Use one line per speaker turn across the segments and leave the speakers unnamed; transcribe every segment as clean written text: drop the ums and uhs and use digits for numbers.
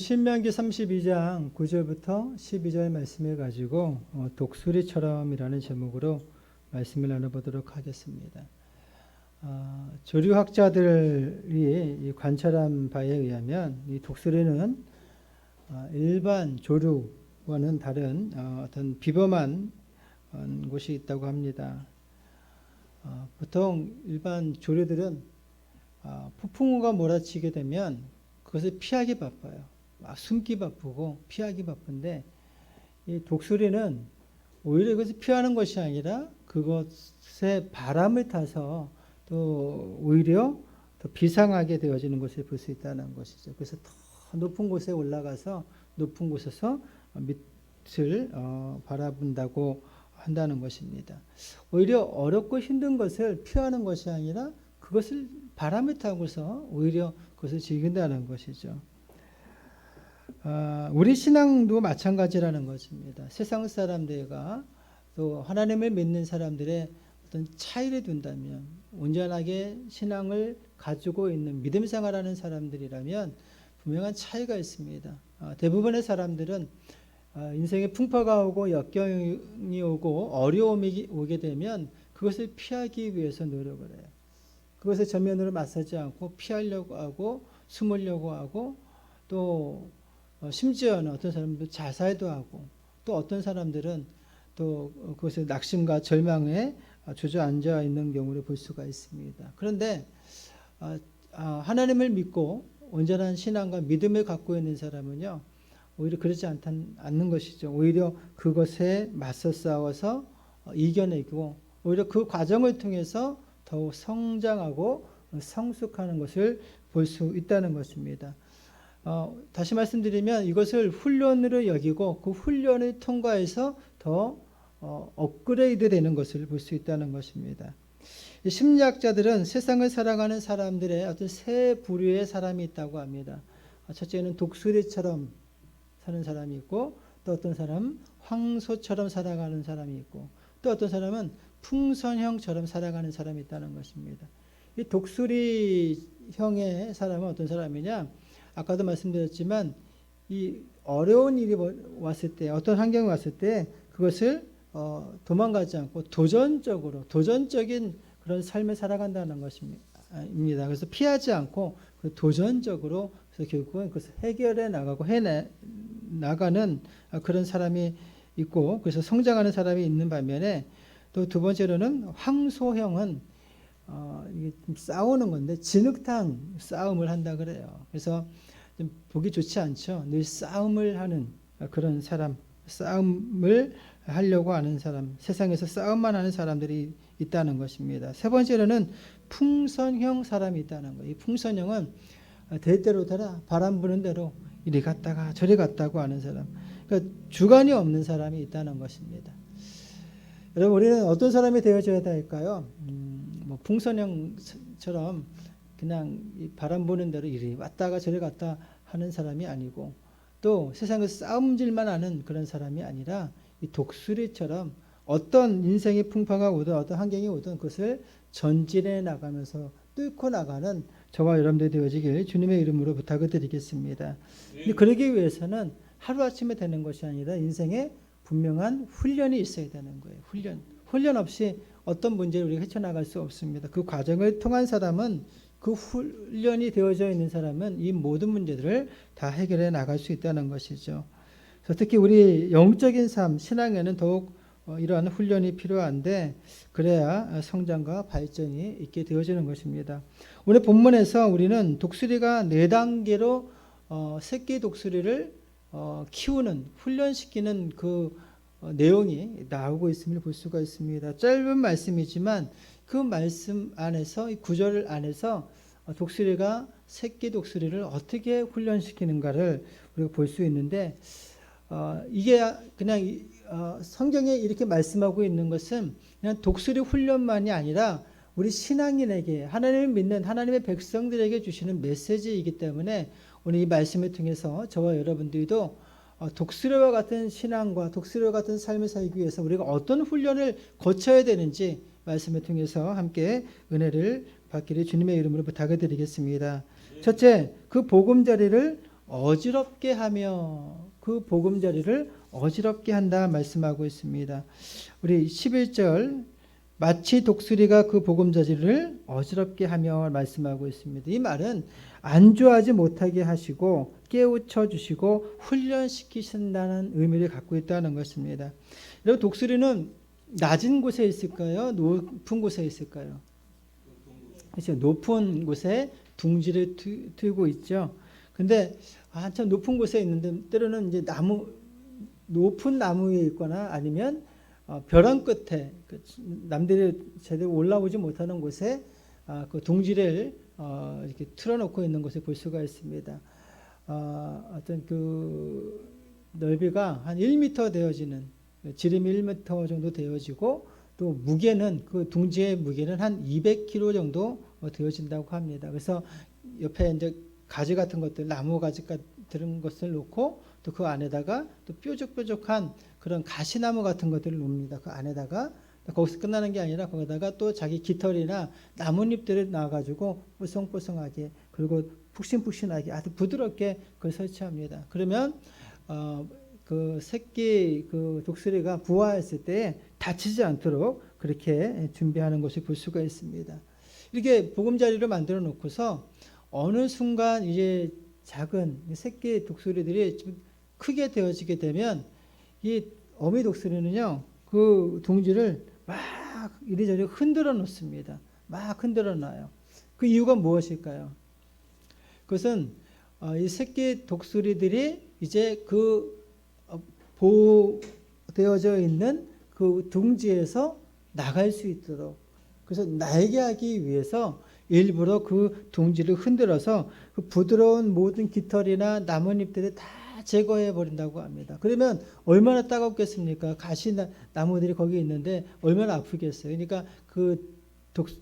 신명기 32장 9절부터 12절 말씀을 가지고 독수리처럼이라는 제목으로 말씀을 나눠보도록 하겠습니다. 조류학자들이 관찰한 바에 의하면 이 독수리는 일반 조류와는 다른 어떤 비범한 곳이 있다고 합니다. 보통 일반 조류들은 폭풍우가 몰아치게 되면 그것을 피하기 바빠요. 막 숨기 바쁘고 피하기 바쁜데 이 독수리는 오히려 이것을 피하는 것이 아니라 그것에 바람을 타서 또 오히려 더 비상하게 되어지는 것을 볼 수 있다는 것이죠. 그래서 더 높은 곳에 올라가서 높은 곳에서 밑을 바라본다고 한다는 것입니다. 오히려 어렵고 힘든 것을 피하는 것이 아니라 그것을 바람을 타고서 오히려 그것을 즐긴다는 것이죠. 우리 신앙도 마찬가지라는 것입니다. 세상 사람들과 또 하나님을 믿는 사람들의 어떤 차이를 둔다면 온전하게 신앙을 가지고 있는 믿음 생활하는 사람들이라면 분명한 차이가 있습니다. 대부분의 사람들은 인생에 풍파가 오고 역경이 오고 어려움이 오게 되면 그것을 피하기 위해서 노력을 해요. 그것을 전면으로 맞서지 않고 피하려고 하고 숨으려고 하고 또 심지어는 어떤 사람들은 자살도 하고 또 어떤 사람들은 또 그것에 낙심과 절망에 주저앉아 있는 경우를 볼 수가 있습니다. 그런데 하나님을 믿고 온전한 신앙과 믿음을 갖고 있는 사람은요 오히려 그렇지 않는 것이죠. 오히려 그것에 맞서 싸워서 이겨내고 오히려 그 과정을 통해서 더욱 성장하고 성숙하는 것을 볼 수 있다는 것입니다. 다시 말씀드리면 이것을 훈련으로 여기고 그 훈련을 통과해서 더 업그레이드 되는 것을 볼 수 있다는 것입니다. 심리학자들은 세상을 살아가는 사람들의 어떤 세 부류의 사람이 있다고 합니다. 첫째는 독수리처럼 사는 사람이 있고 또 어떤 사람은 황소처럼 살아가는 사람이 있고 또 어떤 사람은 풍선형처럼 살아가는 사람이 있다는 것입니다. 이 독수리형의 사람은 어떤 사람이냐? 아까도 말씀드렸지만 이 어려운 일이 왔을 때 어떤 환경이 왔을 때 그것을 도망가지 않고 도전적인 그런 삶을 살아간다는 것입니다. 그래서 피하지 않고 도전적으로 그래서 결국은 그것을 해결해 나가고 나가는 그런 사람이 있고 그래서 성장하는 사람이 있는 반면에 또 두 번째로는 황소형은 이게 좀 싸우는 건데 진흙탕 싸움을 한다 그래요. 그래서 좀 보기 좋지 않죠. 늘 싸움을 하는 그런 사람, 싸움을 하려고 하는 사람, 세상에서 싸움만 하는 사람들이 있다는 것입니다. 세 번째로는 풍선형 사람이 있다는 거예요. 이 풍선형은 대대로더라 바람 부는 대로 이리 갔다가 저리 갔다고 하는 사람. 그러니까 주관이 없는 사람이 있다는 것입니다. 여러분 우리는 어떤 사람이 되어줘야 될까요? 뭐 풍선형처럼 그냥 바람 부는 대로 이리 왔다가 저리 갔다 하는 사람이 아니고 또 세상에서 싸움질만 하는 그런 사람이 아니라 이 독수리처럼 어떤 인생의 풍파가 오든 어떤 환경이 오든 그것을 전진해 나가면서 뚫고 나가는 저와 여러분들이 되어지길 주님의 이름으로 부탁을 드리겠습니다. 근데 그러기 위해서는 하루아침에 되는 것이 아니라 인생에 분명한 훈련이 있어야 되는 거예요. 훈련 없이 어떤 문제를 우리가 헤쳐나갈 수 없습니다. 그 과정을 통한 사람은 그 훈련이 되어져 있는 사람은 이 모든 문제들을 다 해결해 나갈 수 있다는 것이죠. 그래서 특히 우리 영적인 삶, 신앙에는 더욱 이러한 훈련이 필요한데 그래야 성장과 발전이 있게 되어지는 것입니다. 오늘 본문에서 우리는 독수리가 4단계로 새끼 독수리를 키우는 훈련시키는 그 내용이 나오고 있음을 볼 수가 있습니다. 짧은 말씀이지만 그 말씀 안에서 이 구절 안에서 독수리가 새끼 독수리를 어떻게 훈련시키는가를 우리가 볼 수 있는데 이게 그냥 성경에 이렇게 말씀하고 있는 것은 그냥 독수리 훈련만이 아니라 우리 신앙인에게 하나님을 믿는 하나님의 백성들에게 주시는 메시지이기 때문에 오늘 이 말씀을 통해서 저와 여러분들도 독수리와 같은 신앙과 독수리와 같은 삶을 살기 위해서 우리가 어떤 훈련을 거쳐야 되는지 말씀을 통해서 함께 은혜를 받기를 주님의 이름으로 부탁을 드리겠습니다. 첫째, 그 보금자리를 어지럽게 하며 그 보금자리를 어지럽게 한다 말씀하고 있습니다. 우리 11절 마치 독수리가 그 보금자리를 어지럽게 하며 말씀하고 있습니다. 이 말은 안주하지 못하게 하시고 깨우쳐 주시고 훈련시키신다는 의미를 갖고 있다는 것입니다. 여러분 독수리는 낮은 곳에 있을까요? 높은 곳에 있을까요? 그렇죠. 높은 곳에 둥지를 트고 있죠. 근데 한참 높은 곳에 있는데 때로는 이제 높은 나무 위에 있거나 아니면 벼랑 끝에 남들이 제대로 올라오지 못하는 곳에 그 둥지를 이렇게 틀어놓고 있는 것을 볼 수가 있습니다. 어떤 그 넓이가 한 1m 되어지는 지름이 1m 정도 되어지고 또 무게는 그 둥지의 무게는 한 200kg 정도 되어진다고 합니다. 그래서 옆에 이제 가지 같은 것들, 나무 가지 같은 것을 놓고 또 그 안에다가 또 뾰족뾰족한 그런 가시나무 같은 것들을 놓습니다. 그 안에다가 거기서 끝나는 게 아니라 거기다가 또 자기 깃털이나 나뭇잎들을 놔가지고 뽀송뽀송하게 그리고 푹신푹신하게 아주 부드럽게 그걸 설치합니다. 그러면 그 새끼 그 독수리가 부화했을 때 다치지 않도록 그렇게 준비하는 것을 볼 수가 있습니다. 이렇게 보금자리를 만들어 놓고서 어느 순간 이제 작은 새끼 독수리들이 좀 크게 되어지게 되면 이 어미 독수리는요 그 둥지를 막 이리저리 흔들어 놓습니다. 막 흔들어 놔요. 그 이유가 무엇일까요? 그것은 이 새끼 독수리들이 이제 그 보호되어져 있는 그 둥지에서 나갈 수 있도록 그래서 날게 하기 위해서 일부러 그 둥지를 흔들어서 그 부드러운 모든 깃털이나 나뭇잎들을 다 제거해 버린다고 합니다. 그러면 얼마나 따갑겠습니까? 나무들이 거기 있는데 얼마나 아프겠어요. 그러니까 그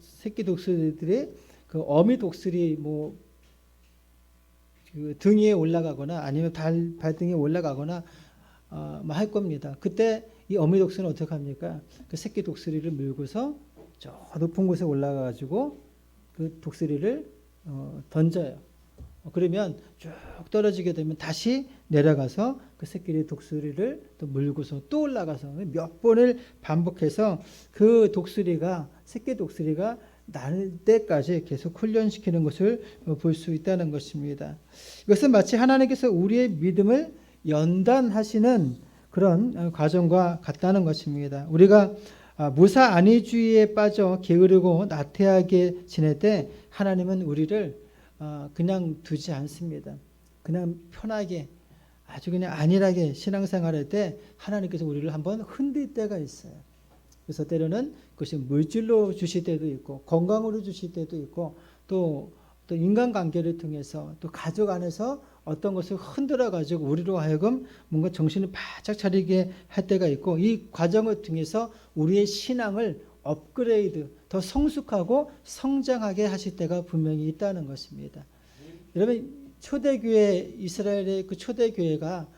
새끼 독수리들이 그 어미 독수리 그 등 위에 올라가거나 아니면 발등에 올라가거나 할 겁니다. 그때 이 어미 독수리는 어떻게 합니까? 그 새끼 독수리를 물고서 저 높은 곳에 올라가가지고 그 독수리를 던져요. 그러면 쭉 떨어지게 되면 다시 내려가서 그 새끼 독수리를 또 물고서 또 올라가서 몇 번을 반복해서 그 새끼 독수리가 날 때까지 계속 훈련시키는 것을 볼 수 있다는 것입니다. 이것은 마치 하나님께서 우리의 믿음을 연단하시는 그런 과정과 같다는 것입니다. 우리가 무사 안위주의에 빠져 게으르고 나태하게 지낼 때 하나님은 우리를 그냥 두지 않습니다. 그냥 편하게 아주 그냥 안일하게 신앙생활할 때 하나님께서 우리를 한번 흔들 때가 있어요. 그래서 때로는 그것이 물질로 주실 때도 있고 건강으로 주실 때도 있고 또 인간관계를 통해서 또 가족 안에서 어떤 것을 흔들어 가지고 우리로 하여금 뭔가 정신을 바짝 차리게 할 때가 있고 이 과정을 통해서 우리의 신앙을 업그레이드 더 성숙하고 성장하게 하실 때가 분명히 있다는 것입니다. 여러분 초대교회 이스라엘의 그 초대교회가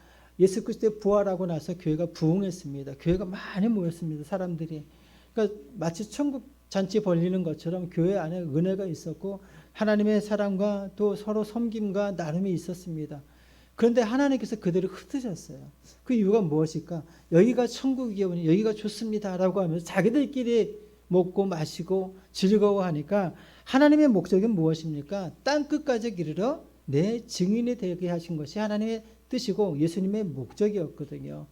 예수 그리스도의 부활하고 나서 교회가 부흥했습니다. 교회가 많이 모였습니다. 사람들이. 그러니까 마치 천국 잔치 벌리는 것처럼 교회 안에 은혜가 있었고 하나님의 사랑과 또 서로 섬김과 나눔이 있었습니다. 그런데 하나님께서 그들을 흩으셨어요. 그 이유가 무엇일까? 여기가 천국이오니 여기가 좋습니다 라고 하면서 자기들끼리 먹고 마시고 즐거워하니까 하나님의 목적은 무엇입니까? 땅끝까지 이르러 내 증인이 되게 하신 것이 하나님의 뜻이고 예수님의 목적이었거든요.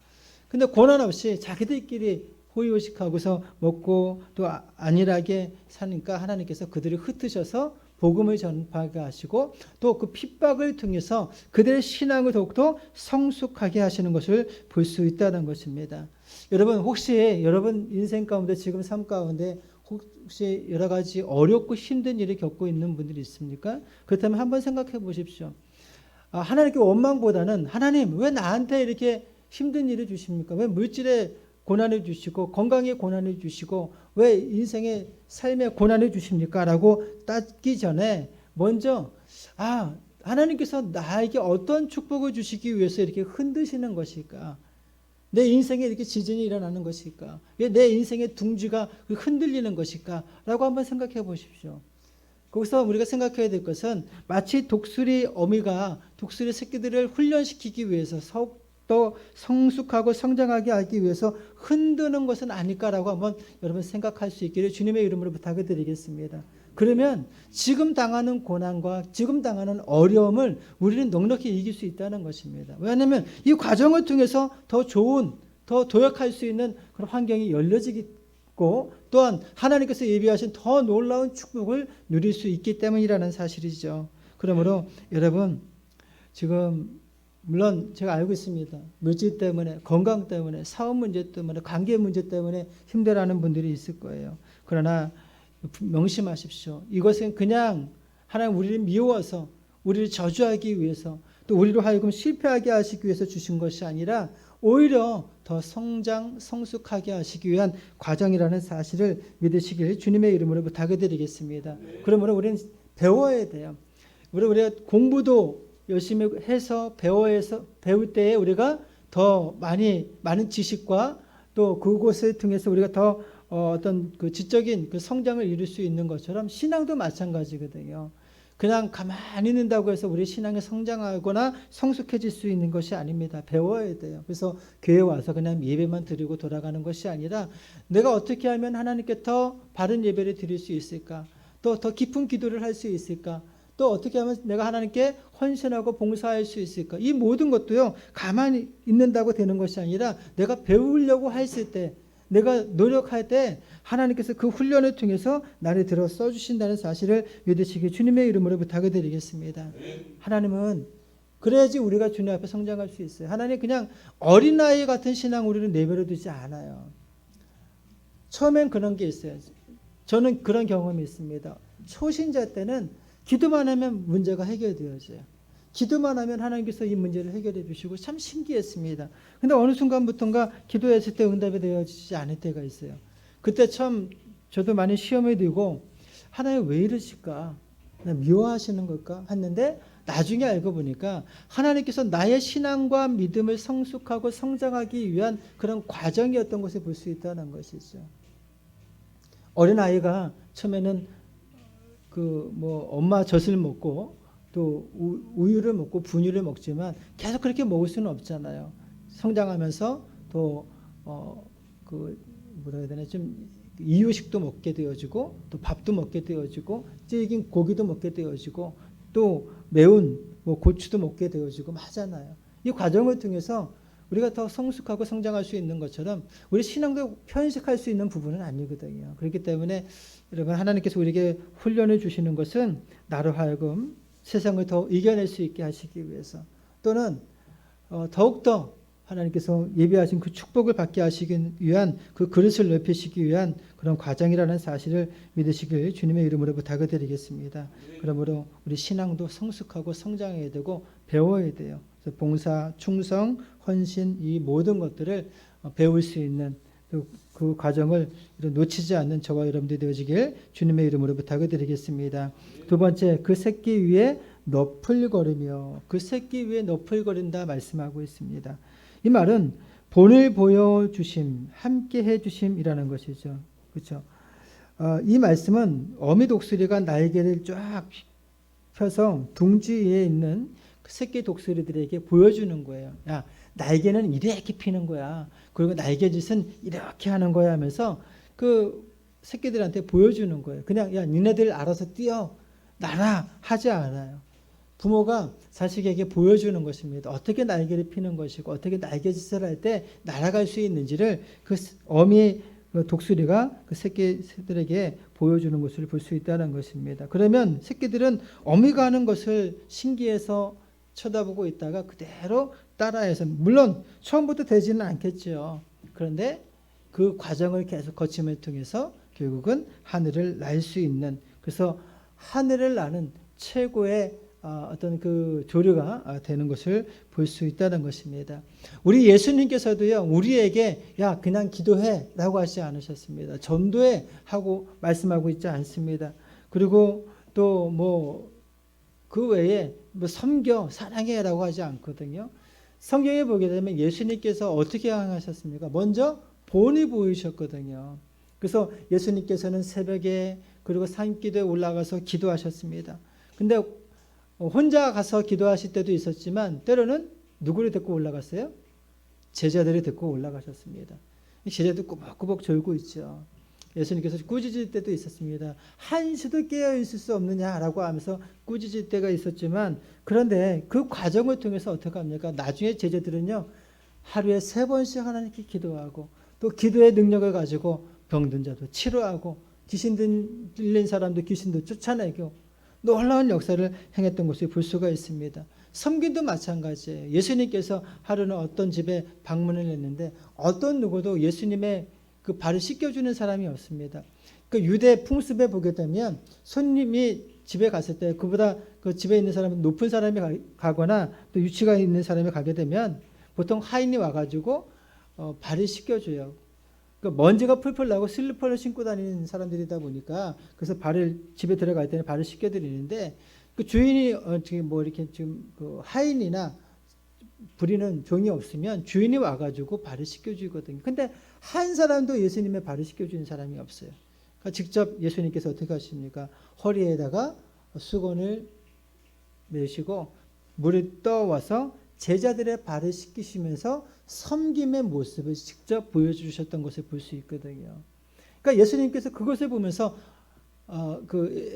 근데 고난 없이 자기들끼리 호의호식하고서 먹고 또 안일하게 사니까 하나님께서 그들을 흩으셔서 복음을 전파하게 하시고 또 그 핍박을 통해서 그들의 신앙을 더욱더 성숙하게 하시는 것을 볼 수 있다는 것입니다. 여러분 혹시 여러분 인생 가운데 지금 삶 가운데 혹시 여러 가지 어렵고 힘든 일을 겪고 있는 분들이 있습니까? 그렇다면 한번 생각해 보십시오. 하나님께 원망보다는 하나님 왜 나한테 이렇게 힘든 일을 주십니까? 왜 물질에 고난을 주시고 건강에 고난을 주시고 왜 인생의 삶에 고난을 주십니까? 라고 따지기 전에 먼저 하나님께서 나에게 어떤 축복을 주시기 위해서 이렇게 흔드시는 것일까? 내 인생에 이렇게 지진이 일어나는 것일까? 왜 내 인생의 둥지가 흔들리는 것일까? 라고 한번 생각해 보십시오. 거기서 우리가 생각해야 될 것은 마치 독수리 어미가 독수리 새끼들을 훈련시키기 위해서 더욱더 성숙하고 성장하게 하기 위해서 흔드는 것은 아닐까라고 한번 여러분 생각할 수 있기를 주님의 이름으로 부탁을 드리겠습니다. 그러면 지금 당하는 고난과 지금 당하는 어려움을 우리는 넉넉히 이길 수 있다는 것입니다. 왜냐하면 이 과정을 통해서 더 좋은, 더 도약할 수 있는 그런 환경이 열려지고 또한 하나님께서 예비하신 더 놀라운 축복을 누릴 수 있기 때문이라는 사실이죠. 그러므로 여러분 지금 물론 제가 알고 있습니다. 물질 때문에, 건강 때문에, 사업 문제 때문에, 관계 문제 때문에 힘들어하는 분들이 있을 거예요. 그러나 명심하십시오. 이것은 그냥 하나님 우리를 미워서 우리를 저주하기 위해서 또 우리로 하여금 실패하게 하시기 위해서 주신 것이 아니라 오히려 더 성장, 성숙하게 하시기 위한 과정이라는 사실을 믿으시길 주님의 이름으로 부탁을 드리겠습니다. 그러므로 우리는 배워야 돼요. 우리가 공부도 열심히 해서 배울 때에 우리가 더 많은 지식과 또 그곳을 통해서 우리가 더 어떤 그 지적인 그 성장을 이룰 수 있는 것처럼 신앙도 마찬가지거든요. 그냥 가만히 있는다고 해서 우리 신앙이 성장하거나 성숙해질 수 있는 것이 아닙니다. 배워야 돼요. 그래서 교회 와서 그냥 예배만 드리고 돌아가는 것이 아니라 내가 어떻게 하면 하나님께 더 바른 예배를 드릴 수 있을까? 또 더 깊은 기도를 할 수 있을까? 또 어떻게 하면 내가 하나님께 헌신하고 봉사할 수 있을까? 이 모든 것도요, 가만히 있는다고 되는 것이 아니라 내가 배우려고 했을 때, 내가 노력할 때 하나님께서 그 훈련을 통해서 나를 들어 써주신다는 사실을 믿으시기 주님의 이름으로 부탁을 드리겠습니다. 하나님은 그래야지 우리가 주님 앞에 성장할 수 있어요. 하나님 그냥 어린아이 같은 신앙 우리를 내버려 두지 않아요. 처음엔 그런 게 있어요. 저는 그런 경험이 있습니다. 초신자 때는 기도만 하면 문제가 해결되어져요. 기도만 하면 하나님께서 이 문제를 해결해 주시고 참 신기했습니다. 근데 어느 순간부터인가 기도했을 때 응답이 되어지지 않을 때가 있어요. 그때 참 저도 많이 시험에 들고 하나님 왜 이러실까? 미워하시는 걸까? 했는데 나중에 알고 보니까 하나님께서 나의 신앙과 믿음을 성숙하고 성장하기 위한 그런 과정이었던 것을 볼 수 있다는 것이죠. 어린아이가 처음에는 엄마 젖을 먹고 또 우유를 먹고 분유를 먹지만 계속 그렇게 먹을 수는 없잖아요. 성장하면서 또 뭐라 해야 되나 좀 이유식도 먹게 되어지고 또 밥도 먹게 되어지고 찌긴 고기도 먹게 되어지고 또 매운 고추도 먹게 되어지고 하잖아요. 이 과정을 통해서 우리가 더 성숙하고 성장할 수 있는 것처럼 우리 신앙도 편식할 수 있는 부분은 아니거든요. 그렇기 때문에 여러분 하나님께서 우리에게 훈련을 주시는 것은 나로 하여금 세상을 더 이겨낼 수 있게 하시기 위해서 또는 더욱더 하나님께서 예비하신 그 축복을 받게 하시기 위한 그 그릇을 넓히시기 위한 그런 과정이라는 사실을 믿으시길 주님의 이름으로 부탁을 드리겠습니다. 그러므로 우리 신앙도 성숙하고 성장해야 되고 배워야 돼요. 그래서 봉사, 충성, 헌신 이 모든 것들을 배울 수 있는 그 과정을 놓치지 않는 저와 여러분들이 되어지길 주님의 이름으로 부탁을 드리겠습니다. 두 번째, 그 새끼 위에 너풀거리며 그 새끼 위에 너풀거린다 말씀하고 있습니다. 이 말은 본을 보여주심, 함께 해주심이라는 것이죠. 그렇죠? 이 말씀은 어미 독수리가 날개를 쫙 펴서 둥지 위에 있는 그 새끼 독수리들에게 보여주는 거예요. 야, 날개는 이렇게 피는 거야. 그리고 날개짓은 이렇게 하는 거야 하면서 그 새끼들한테 보여주는 거예요. 그냥 야, 니네들 알아서 뛰어, 날아 하지 않아요. 부모가 자식에게 보여주는 것입니다. 어떻게 날개를 피는 것이고 어떻게 날개짓을 할 때 날아갈 수 있는지를 그 어미 독수리가 그 새끼들에게 보여주는 것을 볼 수 있다는 것입니다. 그러면 새끼들은 어미가 하는 것을 신기해서 쳐다보고 있다가 그대로 따라해서 물론 처음부터 되지는 않겠죠. 그런데 그 과정을 계속 거침을 통해서 결국은 하늘을 날 수 있는 그래서 하늘을 나는 최고의 어떤 그 조류가 되는 것을 볼 수 있다는 것입니다. 우리 예수님께서도요, 우리에게 야 그냥 기도해 라고 하지 않으셨습니다. 전도해 하고 말씀하고 있지 않습니다. 그리고 또 그 외에 섬겨 사랑해 라고 하지 않거든요. 성경에 보게 되면 예수님께서 어떻게 행하셨습니까? 먼저 본이 보이셨거든요. 그래서 예수님께서는 새벽에 그리고 산기도에 올라가서 기도하셨습니다. 근데 혼자 가서 기도하실 때도 있었지만 때로는 누구를 데리고 올라갔어요? 제자들을 데리고 올라가셨습니다. 제자들 꾸벅꾸벅 졸고 있죠. 예수님께서 꾸짖을 때도 있었습니다. 한시도 깨어 있을 수 없느냐라고 하면서 꾸짖을 때가 있었지만, 그런데 그 과정을 통해서 어떻게 합니까? 나중에 제자들은요, 하루에 3번씩 하나님께 기도하고 또 기도의 능력을 가지고 병든 자도 치료하고 귀신 들린 사람도 귀신도 쫓아내고 놀라운 역사를 행했던 것을 볼 수가 있습니다. 섬김도 마찬가지예요. 예수님께서 하루는 어떤 집에 방문을 했는데 어떤 누구도 예수님의 그 발을 씻겨주는 사람이 없습니다. 그 유대 풍습에 보게 되면 손님이 집에 갔을 때 그보다 그 집에 있는 사람은 높은 사람이 가거나 또 유치가 있는 사람이 가게 되면 보통 하인이 와가지고 발을 씻겨줘요. 그러니까 먼지가 풀풀 나고 슬리퍼를 신고 다니는 사람들이다 보니까 그래서 발을 집에 들어갈 때는 발을 씻겨드리는데 그 주인이 지금 뭐 이렇게 지금 그 하인이나 부리는 종이 없으면 주인이 와가지고 발을 씻겨주거든요. 근데 한 사람도 예수님의 발을 씻겨주는 사람이 없어요. 그러니까 직접 예수님께서 어떻게 하십니까? 허리에다가 수건을 매시고 물을 떠와서 제자들의 발을 씻기시면서 섬김의 모습을 직접 보여주셨던 것을 볼 수 있거든요. 그러니까 예수님께서 그것을 보면서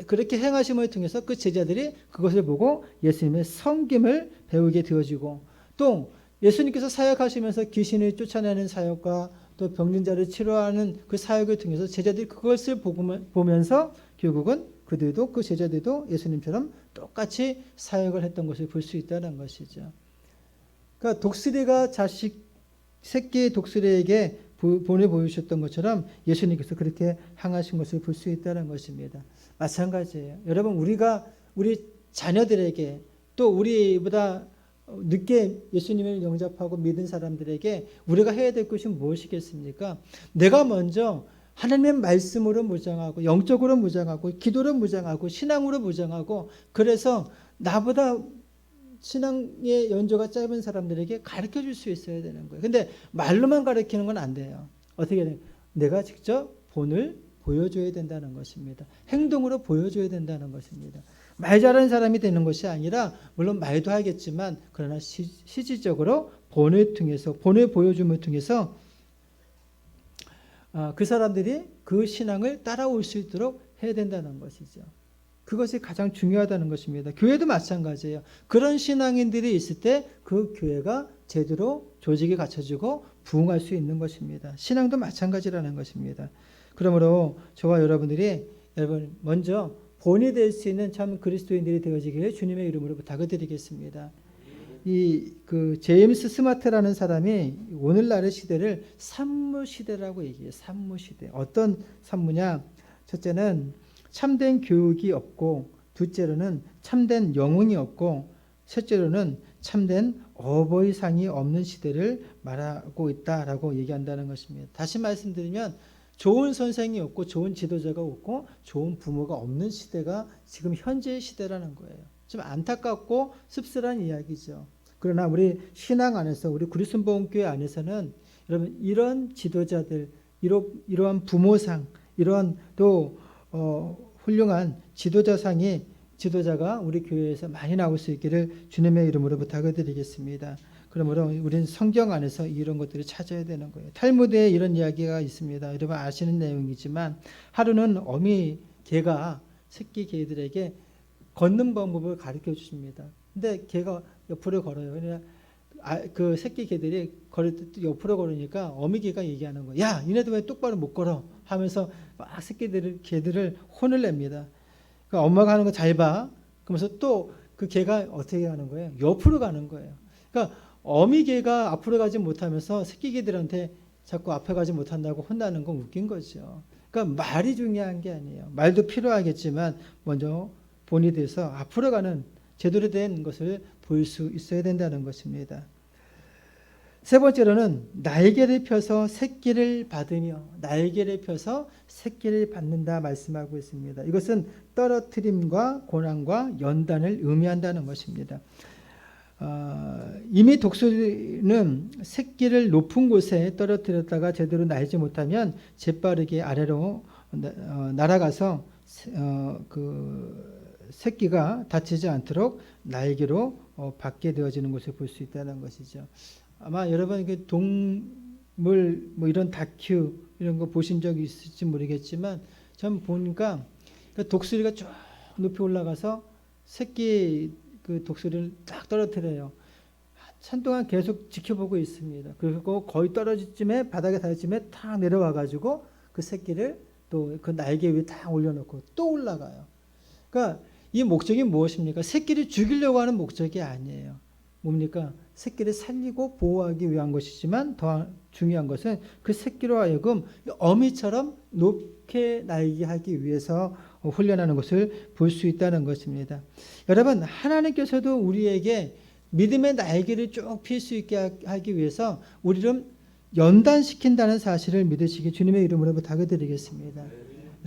그렇게 행하심을 통해서 그 제자들이 그것을 보고 예수님의 섬김을 배우게 되어지고, 또 예수님께서 사역하시면서 귀신을 쫓아내는 사역과 또 병든 자를 치료하는 그 사역을 통해서 제자들이 그것을 보면서 결국은 그들도, 그 제자들도 예수님처럼 똑같이 사역을 했던 것을 볼 수 있다는 것이죠. 그러니까 독수리가 새끼 독수리에게 본을 보여주셨던 것처럼 예수님께서 그렇게 행하신 것을 볼 수 있다는 것입니다. 마찬가지예요. 여러분, 우리 자녀들에게 또 우리보다 늦게 예수님을 영접하고 믿은 사람들에게 우리가 해야 될 것이 무엇이겠습니까? 내가 먼저 하나님의 말씀으로 무장하고 영적으로 무장하고 기도로 무장하고 신앙으로 무장하고, 그래서 나보다 신앙의 연조가 짧은 사람들에게 가르쳐 줄 수 있어야 되는 거예요. 근데 말로만 가르치는 건 안 돼요. 어떻게 해야 돼요? 내가 직접 본을 보여줘야 된다는 것입니다. 행동으로 보여줘야 된다는 것입니다. 말 잘하는 사람이 되는 것이 아니라, 물론 말도 하겠지만 그러나 실질적으로 본을 통해서, 본을 보여줌을 통해서 그 사람들이 그 신앙을 따라올 수 있도록 해야 된다는 것이죠. 그것이 가장 중요하다는 것입니다. 교회도 마찬가지예요. 그런 신앙인들이 있을 때 그 교회가 제대로 조직이 갖춰지고 부흥할 수 있는 것입니다. 신앙도 마찬가지라는 것입니다. 그러므로 저와 여러분들이 먼저 본이 될 수 있는 참 그리스도인들이 되어지기를 주님의 이름으로 부탁을 드리겠습니다. 제임스 스마트라는 사람이 오늘날의 시대를 산무 시대라고 얘기해요. 산무 시대. 어떤 산무냐? 첫째는 참된 교육이 없고, 둘째로는 참된 영웅이 없고, 셋째로는 참된 어버이상이 없는 시대를 말하고 있다라고 얘기한다는 것입니다. 다시 말씀드리면 좋은 선생이 없고 좋은 지도자가 없고 좋은 부모가 없는 시대가 지금 현재의 시대라는 거예요. 좀 안타깝고 씁쓸한 이야기죠. 그러나 우리 신앙 안에서, 우리 그리스도인보험교회 안에서는 여러분, 이런 지도자들, 이러한 부모상, 이러한 또 훌륭한 지도자가 우리 교회에서 많이 나올 수 있기를 주님의 이름으로 부탁을 드리겠습니다. 그러므로 우리는 성경 안에서 이런 것들을 찾아야 되는 거예요. 탈무드에 이런 이야기가 있습니다. 여러분 아시는 내용이지만, 하루는 어미 개가 새끼 개들에게 걷는 방법을 가르쳐 주십니다. 근데 개가 옆으로 걸어요. 그러니까 그 새끼 개들이 걸을 때 옆으로 걸으니까 어미 개가 얘기하는 거예요. 야, 니네도 왜 똑바로 못 걸어? 하면서 막 개들을 혼을 냅니다. 그러니까 엄마가 하는 거 잘 봐. 그러면서 또 그 개가 어떻게 하는 거예요? 옆으로 가는 거예요. 그러니까 어미 개가 앞으로 가지 못하면서 새끼 개들한테 자꾸 앞에 가지 못한다고 혼나는 건 웃긴 거죠. 그러니까 말이 중요한 게 아니에요. 말도 필요하겠지만 먼저 본이 돼서 앞으로 가는 제대로 된 것을 보일 수 있어야 된다는 것입니다. 세 번째로는 날개를 펴서 새끼를 받으며, 날개를 펴서 새끼를 받는다 말씀하고 있습니다. 이것은 떨어뜨림과 고난과 연단을 의미한다는 것입니다. 이미 독수리는 새끼를 높은 곳에 떨어뜨렸다가 제대로 날지 못하면 재빠르게 아래로 날아가서 그 새끼가 다치지 않도록 날개로 받게 되어지는 것을 볼 수 있다는 것이죠. 아마 여러분 그 동물 뭐 이런 다큐 이런 거 보신 적이 있을지 모르겠지만 전 보니까 그 독수리가 쭉 높이 올라가서 새끼 그 독수리를 딱 떨어뜨려요. 한참 동안 계속 지켜보고 있습니다. 그리고 거의 떨어질 쯤에 바닥에 닿을 쯤에 탁 내려와 가지고 그 새끼를 또 그 날개 위에 딱 올려놓고 또 올라가요. 그러니까 이 목적이 무엇입니까? 새끼를 죽이려고 하는 목적이 아니에요. 뭡니까? 새끼를 살리고 보호하기 위한 것이지만 더 중요한 것은 그 새끼로 하여금 어미처럼 높게 날게 하기 위해서 훈련하는 것을 볼 수 있다는 것입니다. 여러분, 하나님께서도 우리에게 믿음의 날개를 쭉 필 수 있게 하기 위해서 우리를 연단시킨다는 사실을 믿으시기 주님의 이름으로 부탁드리겠습니다.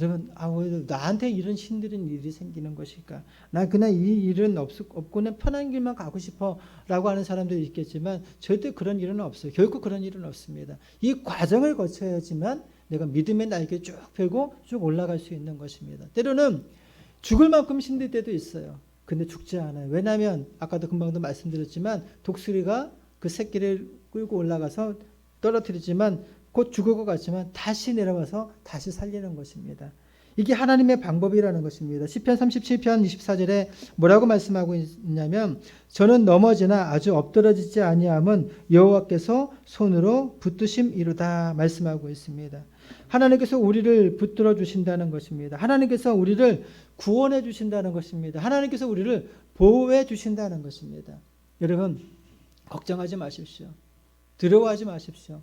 여러분, 왜 나한테 이런 힘든 일이 생기는 것일까? 나 그냥 이 일은 없고는 편한 길만 가고 싶어 라고 하는 사람들이 있겠지만 절대 그런 일은 없어요. 결코 그런 일은 없습니다. 이 과정을 거쳐야지만 내가 믿음의 날개 쭉 펴고 쭉 올라갈 수 있는 것입니다. 때로는 죽을 만큼 힘들 때도 있어요. 근데 죽지 않아요. 왜냐하면 아까도 금방도 말씀드렸지만 독수리가 그 새끼를 끌고 올라가서 떨어뜨리지만 곧 죽을 것 같지만 다시 내려와서 다시 살리는 것입니다. 이게 하나님의 방법이라는 것입니다. 시편 37편 24절에 뭐라고 말씀하고 있냐면 저는 넘어지나 아주 엎드러지지 아니함은 여호와께서 손으로 붙드심이로다 말씀하고 있습니다. 하나님께서 우리를 붙들어 주신다는 것입니다. 하나님께서 우리를 구원해 주신다는 것입니다. 하나님께서 우리를 보호해 주신다는 것입니다. 여러분, 걱정하지 마십시오. 두려워하지 마십시오.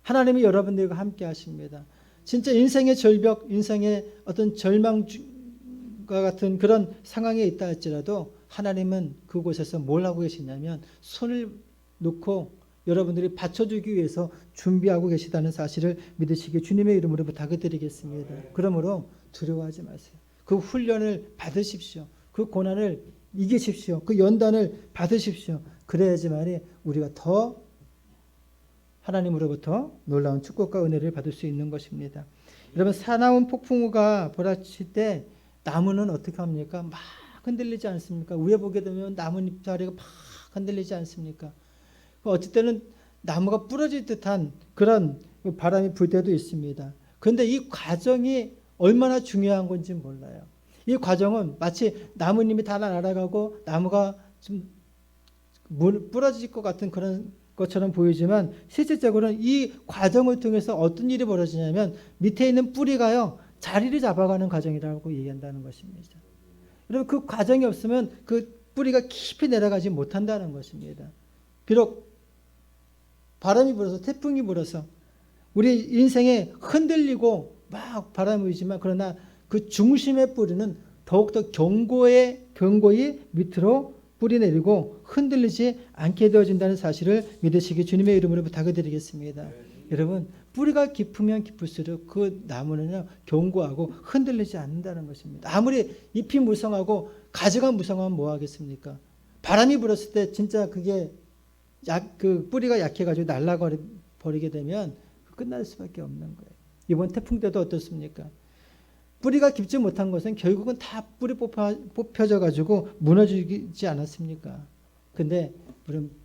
하나님이 여러분들과 함께 하십니다. 진짜 인생의 절벽, 인생의 어떤 절망과 같은 그런 상황에 있다 할지라도 하나님은 그곳에서 뭘 하고 계시냐면 손을 놓고 여러분들이 받쳐주기 위해서 준비하고 계시다는 사실을 믿으시기 주님의 이름으로 부탁드리겠습니다. 그러므로 두려워하지 마세요. 그 훈련을 받으십시오. 그 고난을 이기십시오. 그 연단을 받으십시오. 그래야지만이 우리가 더 하나님으로부터 놀라운 축복과 은혜를 받을 수 있는 것입니다. 여러분, 사나운 폭풍우가 몰아칠 때 나무는 어떻게 합니까? 막 흔들리지 않습니까? 위에 보게 되면 나뭇잎자리가 막 흔들리지 않습니까? 어쩔 때는 나무가 부러질 듯한 그런 바람이 불 때도 있습니다. 그런데 이 과정이 얼마나 중요한 건지 몰라요. 이 과정은 마치 나뭇잎이 다 날아가고 나무가 좀 부러질 것 같은 그런 것처럼 보이지만 실질적으로는 이 과정을 통해서 어떤 일이 벌어지냐면 밑에 있는 뿌리가요 자리를 잡아가는 과정이라고 얘기한다는 것입니다. 여러분, 그 과정이 없으면 그 뿌리가 깊이 내려가지 못한다는 것입니다. 비록 바람이 불어서 태풍이 불어서 우리 인생에 흔들리고 막 바람이 불지만 그러나 그 중심의 뿌리는 더욱더 견고히 밑으로 뿌리 내리고 흔들리지 않게 되어진다는 사실을 믿으시기 주님의 이름으로 부탁드리겠습니다. 여러분, 뿌리가 깊으면 깊을수록 그 나무는요 견고하고 흔들리지 않는다는 것입니다. 아무리 잎이 무성하고 가지가 무성하면 뭐 하겠습니까? 바람이 불었을 때 진짜 그게 그 뿌리가 약해가지고 날아버리게 되면 끝날 수밖에 없는 거예요. 이번 태풍 때도 어떻습니까? 뿌리가 깊지 못한 것은 결국은 다 뿌리 뽑혀져 가지고 무너지지 않았습니까? 근데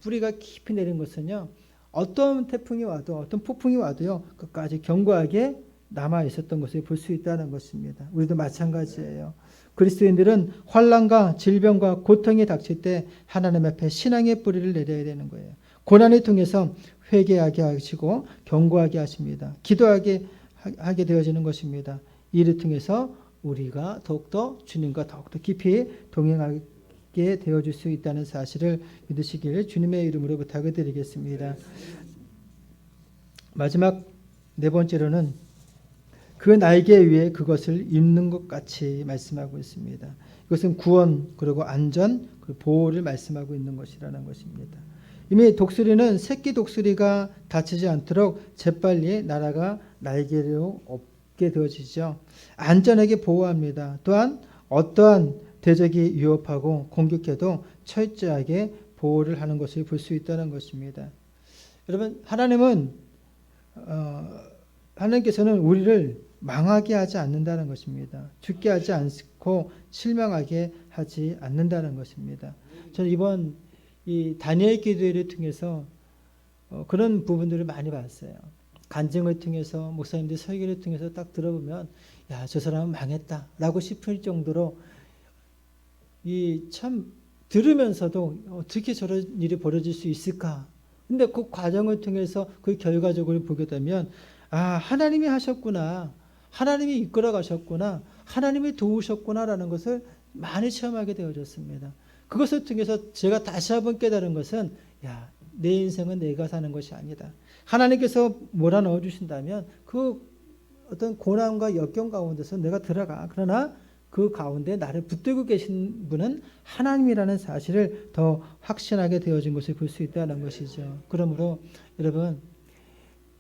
뿌리가 깊이 내린 것은요, 어떤 태풍이 와도 어떤 폭풍이 와도요, 끝까지 견고하게 남아 있었던 것을 볼 수 있다는 것입니다. 우리도 마찬가지예요. 그리스도인들은 환난과 질병과 고통이 닥칠 때 하나님 앞에 신앙의 뿌리를 내려야 되는 거예요. 고난을 통해서 회개하게 하시고 견고하게 하십니다. 기도하게 하게 되어지는 것입니다. 이를 통해서 우리가 더욱더 주님과 더욱더 깊이 동행하게 되어줄 수 있다는 사실을 믿으시기를 주님의 이름으로 부탁을 드리겠습니다. 마지막 네 번째로는 그 날개 위에 그것을 입는 것 같이 말씀하고 있습니다. 이것은 구원 그리고 안전 그리고 보호를 말씀하고 있는 것이라는 것입니다. 이미 독수리는 새끼 독수리가 다치지 않도록 재빨리 날아가 날개로 게 되어지죠. 안전하게 보호합니다. 또한 어떠한 대적이 위협하고 공격해도 철저하게 보호를 하는 것을 볼 수 있다는 것입니다. 여러분, 하나님께서는 우리를 망하게 하지 않는다는 것입니다. 죽게 하지 않고 실망하게 하지 않는다는 것입니다. 저는 이번 이 다니엘 기도회를 통해서 그런 부분들을 많이 봤어요. 간증을 통해서 목사님들 설교를 통해서 딱 들어보면 야, 저 사람은 망했다라고 싶을 정도로 이 참 들으면서도 어떻게 저런 일이 벌어질 수 있을까? 근데 그 과정을 통해서 그 결과적으로 보게 되면 아, 하나님이 하셨구나. 하나님이 이끌어 가셨구나. 하나님이 도우셨구나라는 것을 많이 체험하게 되어졌습니다. 그것을 통해서 제가 다시 한번 깨달은 것은 야, 내 인생은 내가 사는 것이 아니다. 하나님께서 몰아넣어 주신다면 그 어떤 고난과 역경 가운데서 내가 들어가. 그러나 그 가운데 나를 붙들고 계신 분은 하나님이라는 사실을 더 확신하게 되어진 것을 볼 수 있다는 것이죠. 그러므로 여러분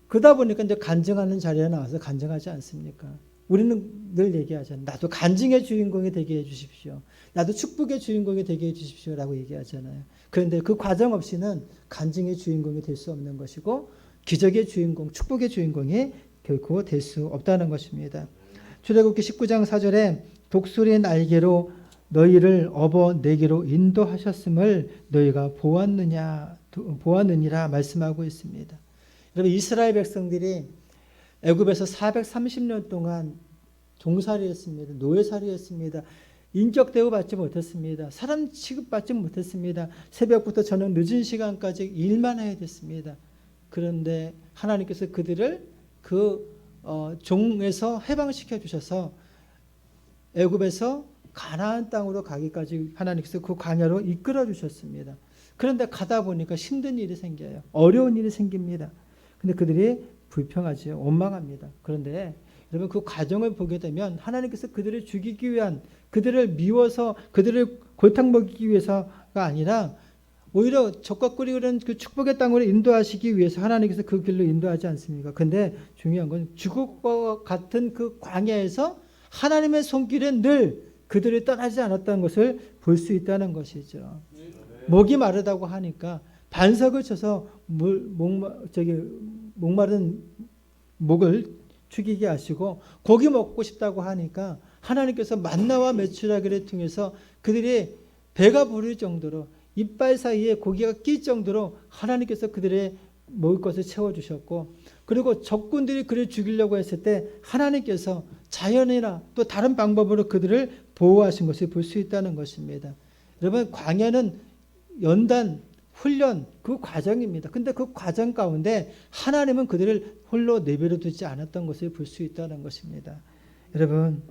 그러다 보니까 이제 간증하는 자리에 나와서 간증하지 않습니까? 우리는 늘 얘기하잖아요. 나도 간증의 주인공이 되게 해주십시오. 나도 축복의 주인공이 되게 해주십시오라고 얘기하잖아요. 그런데 그 과정 없이는 간증의 주인공이 될 수 없는 것이고 기적의 주인공, 축복의 주인공이 결코 될 수 없다는 것입니다. 출애굽기 19장 4절에 독수리의 날개로 너희를 업어 내게로 인도하셨음을 너희가 보았느니라 말씀하고 있습니다. 여러분 이스라엘 백성들이 애굽에서 430년 동안 종살이했습니다. 노예살이했습니다. 인격 대우받지 못했습니다. 사람 취급받지 못했습니다. 새벽부터 저녁 늦은 시간까지 일만 해야 됐습니다. 그런데 하나님께서 그들을 그 종에서 해방시켜 주셔서 애굽에서 가나안 땅으로 가기까지 하나님께서 그 광야로 이끌어 주셨습니다. 그런데 가다 보니까 힘든 일이 생겨요. 어려운 일이 생깁니다. 근데 그들이 불평하지요. 원망합니다. 그런데 여러분 그 과정을 보게 되면 하나님께서 그들을 죽이기 위한 그들을 미워서 그들을 골탕 먹이기 위해서가 아니라 오히려 적과 꿀이 흐르는 그 축복의 땅으로 인도하시기 위해서 하나님께서 그 길로 인도하지 않습니까? 근데 중요한 건 죽을 것 같은 그 광야에서 하나님의 손길은 늘 그들이 떠나지 않았다는 것을 볼 수 있다는 것이죠. 목이 마르다고 하니까 반석을 쳐서 목마른 목을 죽이게 하시고 고기 먹고 싶다고 하니까 하나님께서 만나와 메추라기를 통해서 그들이 배가 부를 정도로 이빨 사이에 고기가 낄 정도로 하나님께서 그들의 먹을 것을 채워주셨고 그리고 적군들이 그를 죽이려고 했을 때 하나님께서 자연이나 또 다른 방법으로 그들을 보호하신 것을 볼 수 있다는 것입니다. 여러분 광야는 연단, 훈련 그 과정입니다. 근데 그 과정 가운데 하나님은 그들을 홀로 내버려 두지 않았던 것을 볼 수 있다는 것입니다. 여러분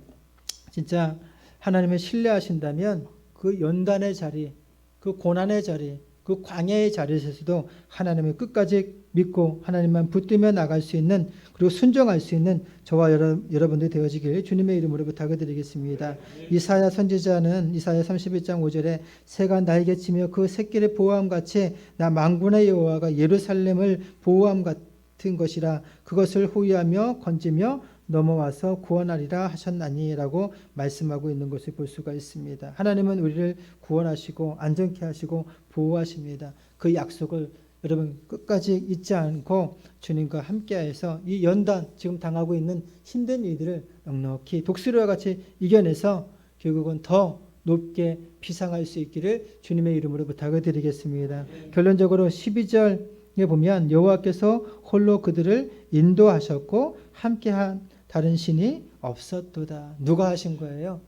진짜 하나님을 신뢰하신다면 그 연단의 자리, 그 고난의 자리, 그 광야의 자리에서도 하나님을 끝까지 믿고 하나님만 붙들며 나갈 수 있는 그리고 순종할 수 있는 저와 여러분들이 되어지길 주님의 이름으로 부탁을 드리겠습니다. 이사야 선지자는 이사야 31장 5절에 새가 날개치며 그 새끼를 보호함 같이 나 만군의 여호와가 예루살렘을 보호함 같은 것이라 그것을 호위하며 건지며 넘어와서 구원하리라 하셨나니라고 말씀하고 있는 것을 볼 수가 있습니다. 하나님은 우리를 구원하시고 안전케 하시고 보호하십니다. 그 약속을 여러분 끝까지 잊지 않고 주님과 함께해서 이 연단 지금 당하고 있는 힘든 일들을 넉넉히 독수리와 같이 이겨내서 결국은 더 높게 비상할 수 있기를 주님의 이름으로 부탁을 드리겠습니다. 결론적으로 12절에 보면 여호와께서 홀로 그들을 인도하셨고 함께한 다른 신이 없었도다. 누가 하신 거예요?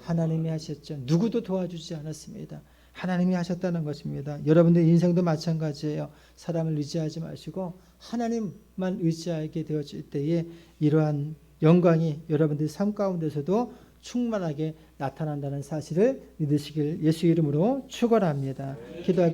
하나님이 하셨죠. 누구도 도와주지 않았습니다. 하나님이 하셨다는 것입니다. 여러분들 인생도 마찬가지예요. 사람을 의지하지 마시고 하나님만 의지하게 되어질 때에 이러한 영광이 여러분들 삶 가운데서도 충만하게 나타난다는 사실을 믿으시길 예수 이름으로 축원합니다. 기도하겠습니다.